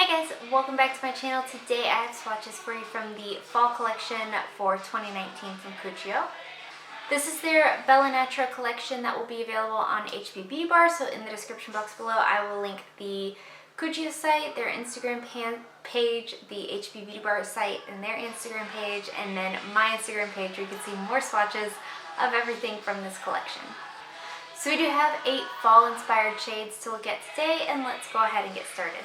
Hi guys, welcome back to my channel. Today I have swatches for you from the fall collection for 2019 from Cuccio. This is their Bella Natura Collection that will be available on HB Beauty Bar, so in the description box below I will link the Cuccio site, their Instagram page, the HB Beauty Bar site and their Instagram page, and then my Instagram page where you can see more swatches of everything from this collection. So we do have 8 fall inspired shades to look at today, and let's go ahead and get started.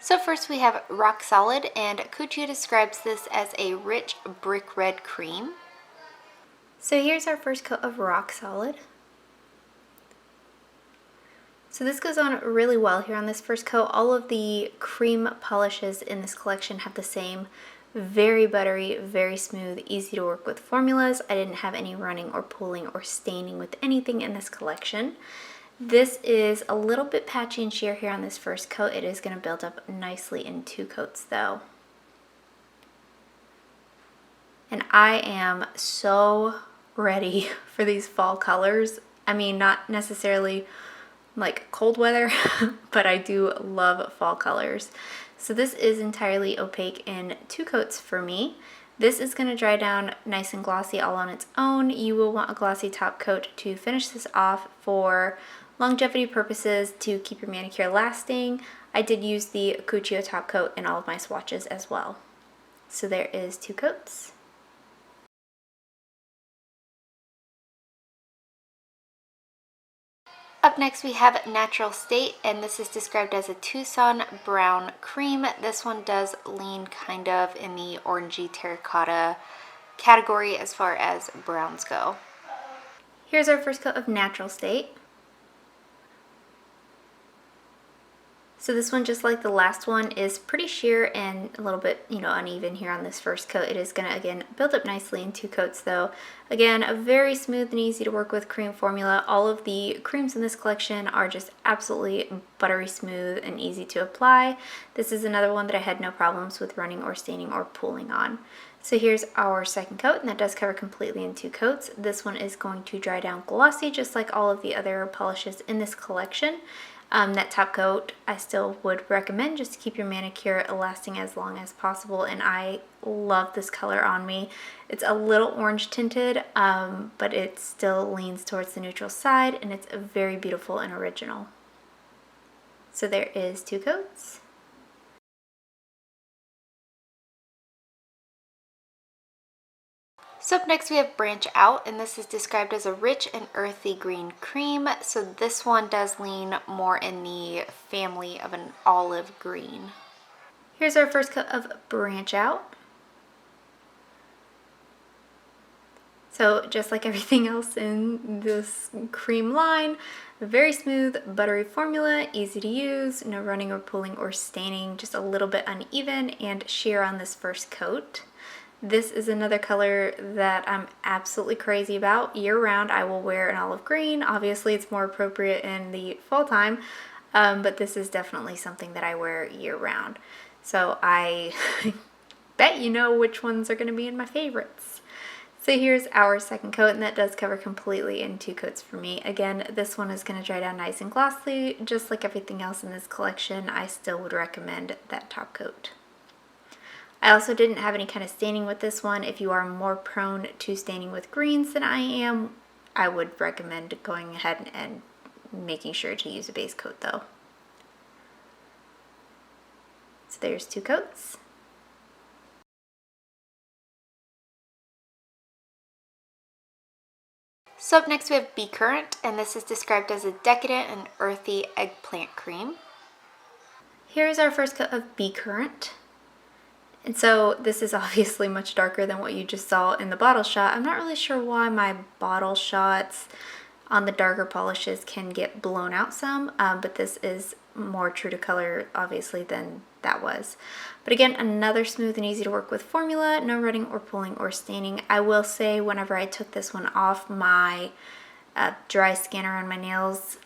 So first we have Rock Solid, and Cuccio describes this as a rich brick red cream. So here's our first coat of Rock Solid. So this goes on really well here on this first coat. All of the cream polishes in this collection have the same very buttery, very smooth, easy to work with formulas. I didn't have any running or pooling or staining with anything in this collection. This is a little bit patchy and sheer here on this first coat. It is going to build up nicely in 2 coats though. And I am so ready for these fall colors. I mean, not necessarily like cold weather, but I do love fall colors. So this is entirely opaque in 2 coats for me. This is going to dry down nice and glossy all on its own. You will want a glossy top coat to finish this off for longevity purposes to keep your manicure lasting. I did use the Cuccio top coat in all of my swatches as well. So there is 2 coats. Up next we have Natural State, and this is described as a Tucson brown cream. This one does lean kind of in the orangey terracotta category as far as browns go. Here's our first coat of Natural State. So this one, just like the last one, is pretty sheer and a little bit, uneven here on this first coat. It is going to, again, build up nicely in 2 coats though. Again, a very smooth and easy to work with cream formula. All of the creams in this collection are just absolutely buttery smooth and easy to apply. This is another one that I had no problems with running or staining or pooling on. So here's our second coat, and that does cover completely in 2 coats. This one is going to dry down glossy, just like all of the other polishes in this collection. That top coat I still would recommend just to keep your manicure lasting as long as possible, and I love this color on me. It's a little orange tinted, but it still leans towards the neutral side, and it's very beautiful and original. So there is 2 coats. So up next we have Branch Out, and this is described as a rich and earthy green cream. So this one does lean more in the family of an olive green. Here's our first coat of Branch Out. So just like everything else in this cream line, very smooth, buttery formula, easy to use, no running or pooling or staining, just a little bit uneven and sheer on this first coat. This is another color that I'm absolutely crazy about. Year round I will wear an olive green. Obviously it's more appropriate in the fall time, but this is definitely something that I wear year round. So I bet you know which ones are going to be in my favorites. So here's our second coat, and that does cover completely in 2 coats for me. Again, this one is going to dry down nice and glossy. Just like everything else in this collection, I still would recommend that top coat. I also didn't have any kind of staining with this one. If you are more prone to staining with greens than I am, I would recommend going ahead and making sure to use a base coat though. So there's 2 coats. So up next we have Be Current, and this is described as a decadent and earthy eggplant cream. Here's our first coat of Be Current. And so this is obviously much darker than what you just saw in the bottle shot. I'm not really sure why my bottle shots on the darker polishes can get blown out some, but this is more true to color obviously than that was. But again, another smooth and easy to work with formula, no running or pooling or staining. I will say whenever I took this one off, my dry scanner on my nails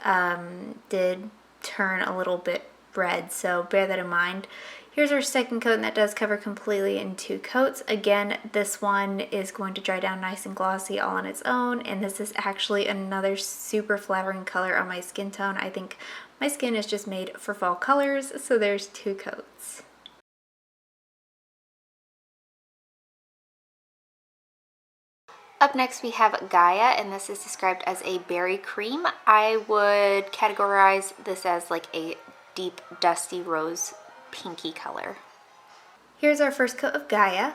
did turn a little bit red, so bear that in mind. Here's our second coat, and that does cover completely in 2 coats. Again, this one is going to dry down nice and glossy all on its own, and this is actually another super flattering color on my skin tone. I think My skin is just made for fall colors, so there's 2 coats. Up next we have Gaia, and this is described as a berry cream. I would categorize this as like a deep dusty rose pinky color. Here's our first coat of Gaia.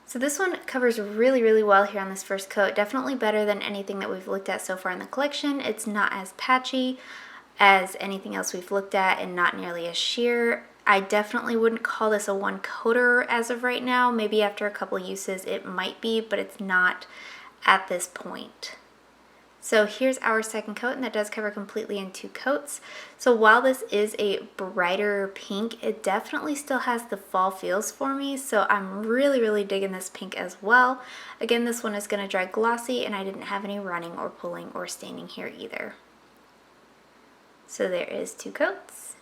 So this one covers really well here on this first coat. Definitely better than anything that we've looked at so far in the collection. It's not as patchy as anything else we've looked at and not nearly as sheer. I definitely wouldn't call this a one coater as of right now. Maybe after a couple uses it might be, but it's not at this point. So here's our second coat, and that does cover completely in 2 coats. So while this is a brighter pink, it definitely still has the fall feels for me. So I'm really digging this pink as well. Again, this one is going to dry glossy, and I didn't have any running or pulling or staining here either. So there is 2 coats.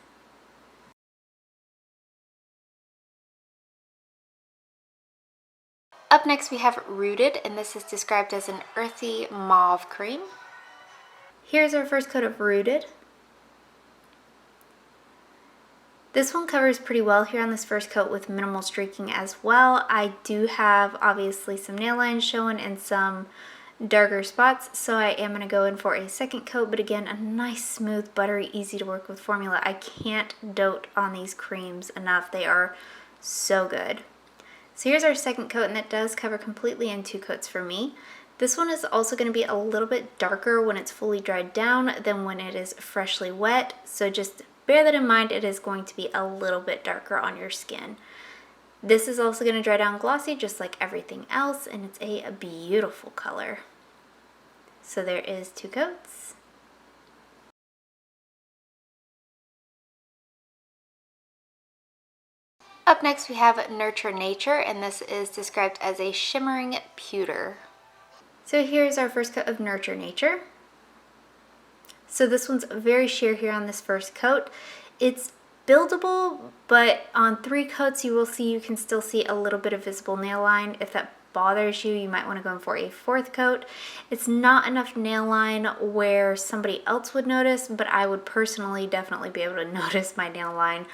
Up next we have Rooted, and this is described as an earthy mauve cream. Here's our first coat of Rooted. This one covers pretty well here on this first coat with minimal streaking as well. I do have obviously some nail lines showing and some darker spots, so I am going to go in for a second coat, but again, a nice smooth buttery easy to work with formula. I can't dote on these creams enough. They are so good. So here's our second coat, and that does cover completely in 2 coats for me. This one is also going to be a little bit darker when it's fully dried down than when it is freshly wet, so just bear that in mind. It is going to be a little bit darker on your skin. This is also going to dry down glossy just like everything else, and it's a beautiful color. So there is 2 coats. Up next we have Nurture Nature, and this is described as a shimmering pewter. So here's our first coat of Nurture Nature. So this one's very sheer here on this first coat. It's buildable, but on 3 coats you can still see a little bit of visible nail line. If that bothers you, you might want to go in for a 4th coat. It's not enough nail line where somebody else would notice, but I would personally definitely be able to notice my nail line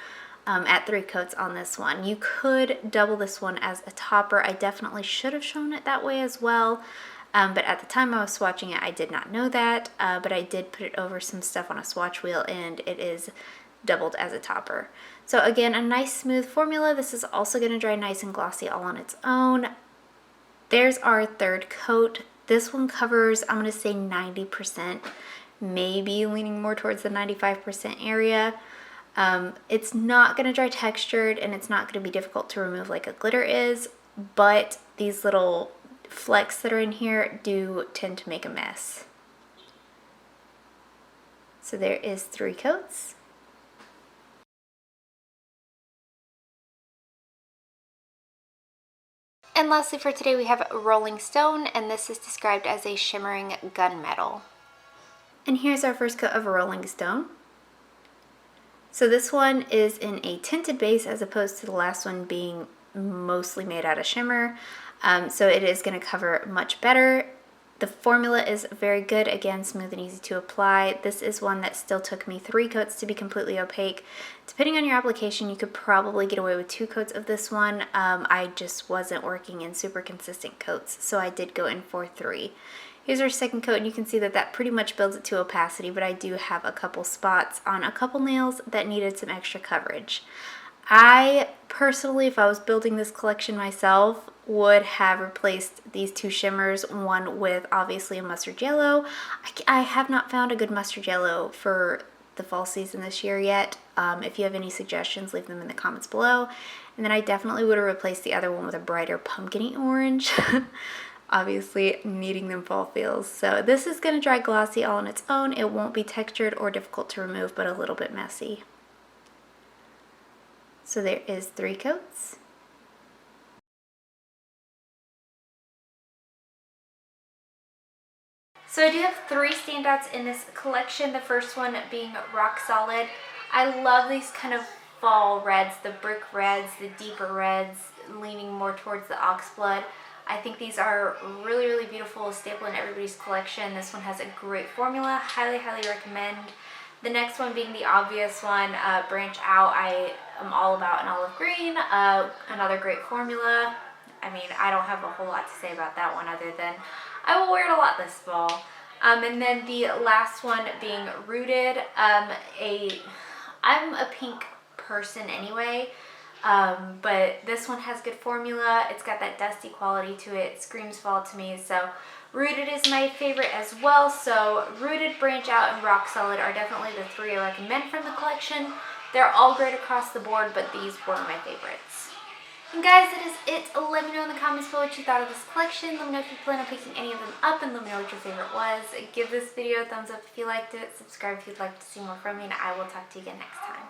at 3 coats on this one. You could double this one as a topper. I definitely should have shown it that way as well, but at the time I was swatching it, I did not know that, but I did put it over some stuff on a swatch wheel, and it is doubled as a topper. So again, a nice smooth formula. This is also going to dry nice and glossy all on its own. There's our 3rd coat. This one covers, I'm going to say 90%, maybe leaning more towards the 95% area. It's not going to dry textured, and it's not going to be difficult to remove like a glitter is, but these little flecks that are in here do tend to make a mess. So there is 3 coats. And lastly for today we have Rolling Stone, and this is described as a shimmering gunmetal. And here's our first coat of Rolling Stone. So this one is in a tinted base as opposed to the last one being mostly made out of shimmer. So it is going to cover much better. The formula is very good, again, smooth and easy to apply. This is one that still took me 3 coats to be completely opaque. Depending on your application, you could probably get away with 2 coats of this one. I just wasn't working in super consistent coats, so I did go in for 3. Here's our second coat, and you can see that that pretty much builds it to opacity, but I do have a couple spots on a couple nails that needed some extra coverage. I personally, if I was building this collection myself, would have replaced these 2 shimmers, one with obviously a mustard yellow. I have not found a good mustard yellow for the fall season this year yet. If you have any suggestions, leave them in the comments below. And then I definitely would have replaced the other one with a brighter pumpkin-y orange. Obviously needing them fall feels. So this is going to dry glossy all on its own. It won't be textured or difficult to remove, but a little bit messy. So there is 3 coats. So I do have 3 standouts in this collection. The first one being Rock Solid. I love these kind of fall reds, the brick reds, the deeper reds, leaning more towards the oxblood. I think these are really, really beautiful, a staple in everybody's collection. This one has a great formula, highly, highly recommend. The next one being the obvious one, Branch Out. I am all about an olive green, another great formula. I mean, I don't have a whole lot to say about that one other than I will wear it a lot this fall. And then the last one being Rooted. I'm a pink person anyway, but this one has good formula. It's got that dusty quality to it. It screams fall to me. So Rooted is my favorite as well. So Rooted, Branch Out, and Rock Solid are definitely the three I recommend from the collection. They're all great across the board, but these were my favorites. And guys, that is it. Let me know in the comments below what you thought of this collection. Let me know if you plan on picking any of them up, and let me know what your favorite was. Give this video a thumbs up if you liked it. Subscribe if you'd like to see more from me, and I will talk to you again next time.